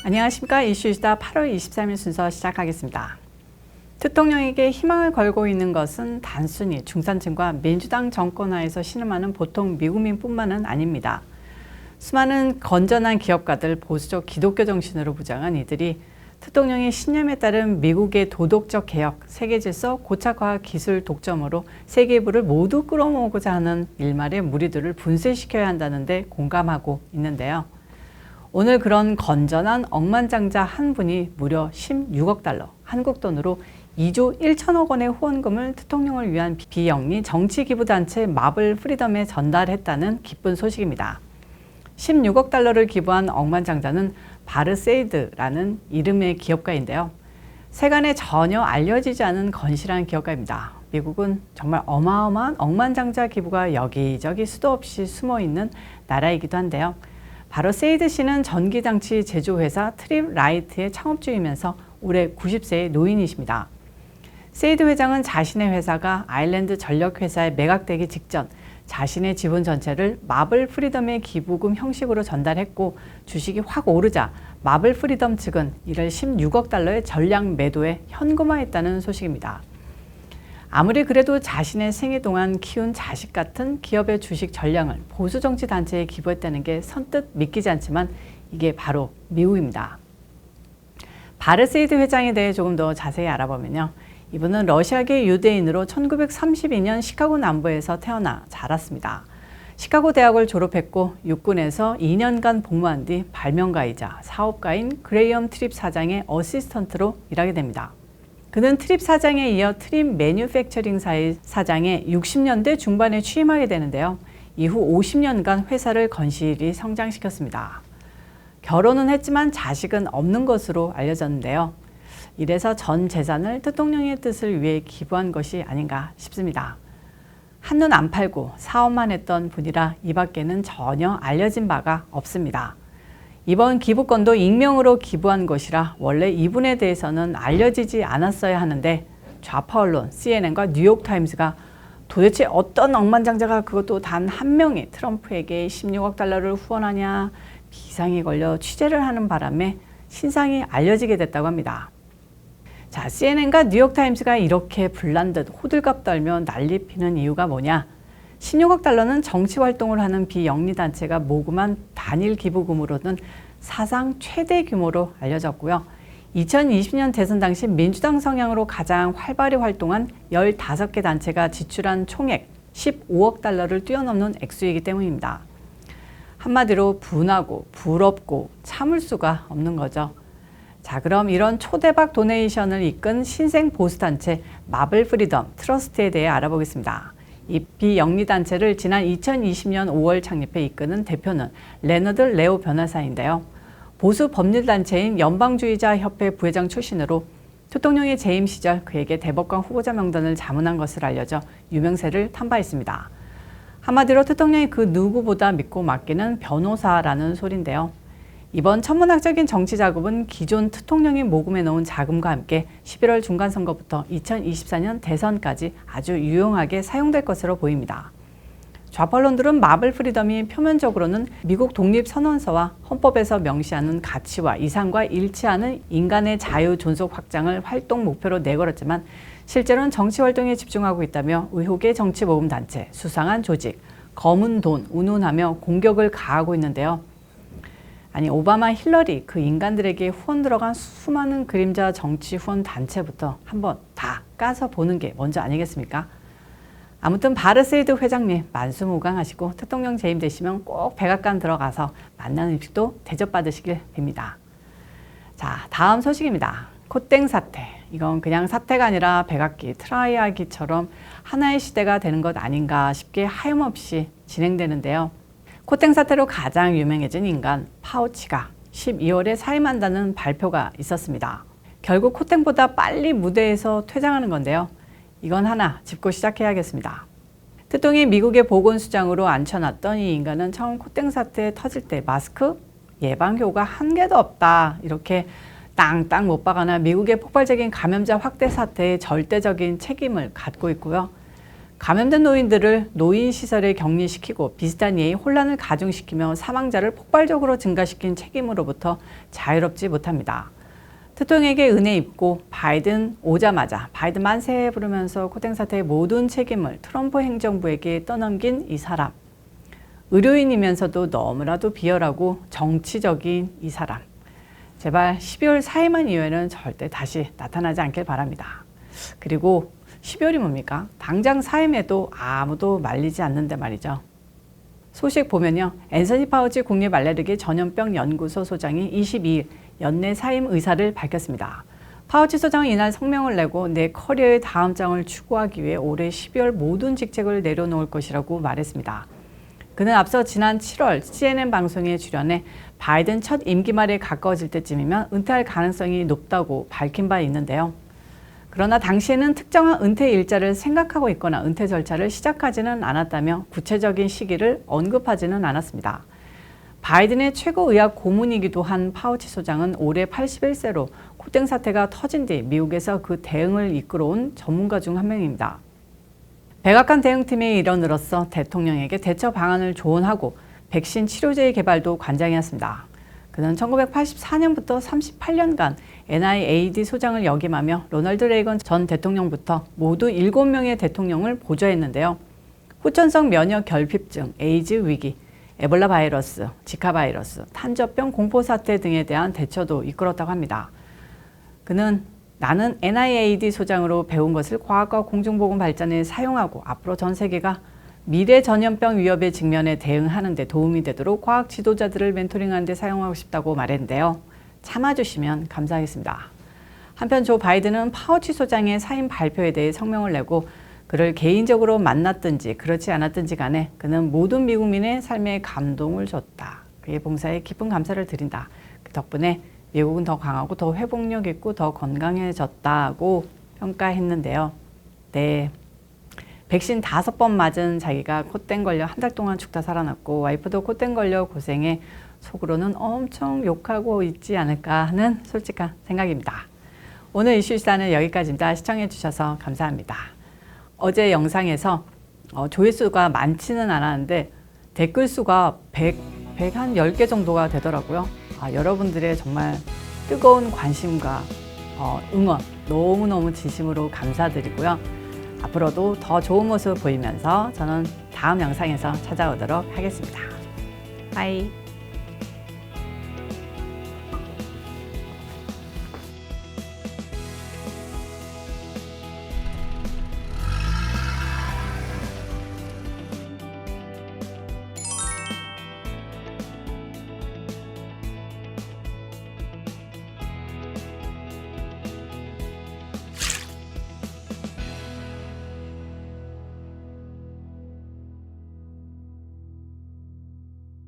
안녕하십니까. 이슈이다 8월 23일 순서 시작하겠습니다. 대통령에게 희망을 걸고 있는 것은 단순히 중산층과 민주당 정권 하에서 신음하는 보통 미국민뿐만은 아닙니다. 수많은 건전한 기업가들, 보수적 기독교 정신으로 부장한 이들이 대통령의 신념에 따른 미국의 도덕적 개혁, 세계 질서, 고착화 기술 독점으로 세계부를 모두 끌어모으고자 하는 일말의 무리들을 분쇄시켜야 한다는 데 공감하고 있는데요. 오늘 그런 건전한 억만장자 한 분이 무려 16억 달러, 한국 돈으로 2조 1천억 원의 후원금을 대통령을 위한 비영리 정치기부단체 마블 프리덤에 전달했다는 기쁜 소식입니다. 16억 달러를 기부한 억만장자는 바르세이드라는 이름의 기업가인데요. 세간에 전혀 알려지지 않은 건실한 기업가입니다. 미국은 정말 어마어마한 억만장자 기부가 여기저기 수도 없이 숨어있는 나라이기도 한데요. 바로 세이드 씨는 전기장치 제조회사 트립라이트의 창업주이면서 올해 90세의 노인이십니다. 세이드 회장은 자신의 회사가 아일랜드 전력회사에 매각되기 직전 자신의 지분 전체를 마블 프리덤의 기부금 형식으로 전달했고 주식이 확 오르자 마블 프리덤 측은 이를 16억 달러의 전량 매도에 현금화했다는 소식입니다. 아무리 그래도 자신의 생애 동안 키운 자식 같은 기업의 주식 전량을 보수정치단체에 기부했다는 게 선뜻 믿기지 않지만 이게 바로 미국입니다. 바르세이드 회장에 대해 조금 더 자세히 알아보면요. 이분은 러시아계 유대인으로 1932년 시카고 남부에서 태어나 자랐습니다. 시카고 대학을 졸업했고 육군에서 2년간 복무한 뒤 발명가이자 사업가인 그레이엄 트립 사장의 어시스턴트로 일하게 됩니다. 그는 트립 사장에 이어 트립 매뉴팩처링사의 사장에 60년대 중반에 취임하게 되는데요. 이후 50년간 회사를 건실히 성장시켰습니다. 결혼은 했지만 자식은 없는 것으로 알려졌는데요. 이래서 전 재산을 대통령의 뜻을 위해 기부한 것이 아닌가 싶습니다. 한눈 안 팔고 사업만 했던 분이라 이 밖에는 전혀 알려진 바가 없습니다. 이번 기부건도 익명으로 기부한 것이라 원래 이분에 대해서는 알려지지 않았어야 하는데 좌파 언론 CNN과 뉴욕타임스가 도대체 어떤 억만장자가 그것도 단 한 명이 트럼프에게 16억 달러를 후원하냐 비상이 걸려 취재를 하는 바람에 신상이 알려지게 됐다고 합니다. 자, CNN과 뉴욕타임스가 이렇게 불난 듯 호들갑 떨며 난리 피는 이유가 뭐냐? 16억 달러는 정치활동을 하는 비영리단체가 모금한 단일 기부금으로는 사상 최대 규모로 알려졌고요. 2020년 대선 당시 민주당 성향으로 가장 활발히 활동한 15개 단체가 지출한 총액 15억 달러를 뛰어넘는 액수이기 때문입니다. 한마디로 분하고 부럽고 참을 수가 없는 거죠. 자, 그럼 이런 초대박 도네이션을 이끈 신생 보수단체 마블 프리덤 트러스트에 대해 알아보겠습니다. 이 비영리단체를 지난 2020년 5월 창립해 이끄는 대표는 레너드 레오 변호사인데요. 보수 법률단체인 연방주의자 협회 부회장 출신으로 대통령의 재임 시절 그에게 대법관 후보자 명단을 자문한 것으로 알려져 유명세를 탄 바 있습니다. 한마디로 대통령이 그 누구보다 믿고 맡기는 변호사라는 소린데요. 이번 천문학적인 정치 작업은 기존 대통령이 모금해 놓은 자금과 함께 11월 중간선거부터 2024년 대선까지 아주 유용하게 사용될 것으로 보입니다. 좌파 언론들은 마블 프리덤이 표면적으로는 미국 독립선언서와 헌법에서 명시하는 가치와 이상과 일치하는 인간의 자유 존속 확장을 활동 목표로 내걸었지만 실제로는 정치 활동에 집중하고 있다며 의혹의 정치 모금 단체, 수상한 조직, 검은 돈 운운하며 공격을 가하고 있는데요. 아니, 오바마, 힐러리 그 인간들에게 후원 들어간 수많은 그림자 정치 후원 단체부터 한번 다 까서 보는 게 먼저 아니겠습니까? 아무튼 바르세이드 회장님 만수무강하시고 대통령 재임되시면 꼭 백악관 들어가서 맛난 음식도 대접받으시길 빕니다. 자, 다음 소식입니다. 코땡 사태. 이건 그냥 사태가 아니라 백악기, 트라이아기처럼 하나의 시대가 되는 것 아닌가 싶게 하염없이 진행되는데요. 코땡 사태로 가장 유명해진 인간 파우치가 12월에 사임한다는 발표가 있었습니다. 결국 코땡보다 빨리 무대에서 퇴장하는 건데요. 이건 하나 짚고 시작해야겠습니다. 대통령이 미국의 보건수장으로 앉혀놨던 이 인간은 처음 코땡 사태 터질 때 마스크 예방효과 한 개도 없다 이렇게 땅땅 못 박아나 미국의 폭발적인 감염자 확대 사태에 절대적인 책임을 갖고 있고요. 감염된 노인들을 노인시설에 격리시키고 비슷한 예의 혼란을 가중시키며 사망자를 폭발적으로 증가시킨 책임으로부터 자유롭지 못합니다. 특통에게 은혜 입고 바이든 오자마자 바이든 만세 부르면서 코땡 사태의 모든 책임을 트럼프 행정부에게 떠넘긴 이 사람. 의료인이면서도 너무나도 비열하고 정치적인 이 사람. 제발 12월 4일만 이후에는 절대 다시 나타나지 않길 바랍니다. 그리고 12월이 뭡니까? 당장 사임에도 아무도 말리지 않는데 말이죠. 소식 보면요. 앤서니 파우치 국립 알레르기 전염병 연구소 소장이 22일 연내 사임 의사를 밝혔습니다. 파우치 소장은 이날 성명을 내고 내 커리어의 다음 장을 추구하기 위해 올해 12월 모든 직책을 내려놓을 것이라고 말했습니다. 그는 앞서 지난 7월 CNN 방송에 출연해 바이든 첫 임기 말에 가까워질 때쯤이면 은퇴할 가능성이 높다고 밝힌 바 있는데요. 그러나 당시에는 특정한 은퇴 일자를 생각하고 있거나 은퇴 절차를 시작하지는 않았다며 구체적인 시기를 언급하지는 않았습니다. 바이든의 최고 의학 고문이기도 한 파우치 소장은 올해 81세로 코땡 사태가 터진 뒤 미국에서 그 대응을 이끌어온 전문가 중 한 명입니다. 백악관 대응팀의 일원으로서 대통령에게 대처 방안을 조언하고 백신 치료제의 개발도 관장이었습니다. 그는 1984년부터 38년간 NIAID 소장을 역임하며 로널드 레이건 전 대통령부터 모두 7명의 대통령을 보좌했는데요. 후천성 면역 결핍증, 에이즈 위기, 에볼라 바이러스, 지카 바이러스, 탄저병 공포 사태 등에 대한 대처도 이끌었다고 합니다. 그는 나는 NIAID 소장으로 배운 것을 과학과 공중보건 발전에 사용하고 앞으로 전 세계가 미래 전염병 위협에 직면해 대응하는 데 도움이 되도록 과학 지도자들을 멘토링하는 데 사용하고 싶다고 말했는데요. 참아주시면 감사하겠습니다. 한편 조 바이든은 파우치 소장의 사임 발표에 대해 성명을 내고 그를 개인적으로 만났든지 그렇지 않았든지 간에 그는 모든 미국민의 삶에 감동을 줬다. 그의 봉사에 깊은 감사를 드린다. 그 덕분에 미국은 더 강하고 더 회복력 있고 더 건강해졌다고 평가했는데요. 네. 백신 5번 맞은 자기가 콧땡 걸려 한 달 동안 죽다 살아났고 와이프도 콧땡 걸려 고생해 속으로는 엄청 욕하고 있지 않을까 하는 솔직한 생각입니다. 오늘 이슈시사는 여기까지입니다. 시청해 주셔서 감사합니다. 어제 영상에서 조회수가 많지는 않았는데 댓글 수가 110개 정도가 되더라고요. 여러분들의 정말 뜨거운 관심과 응원 너무너무 진심으로 감사드리고요. 앞으로도 더 좋은 모습 보이면서 저는 다음 영상에서 찾아오도록 하겠습니다. 바이.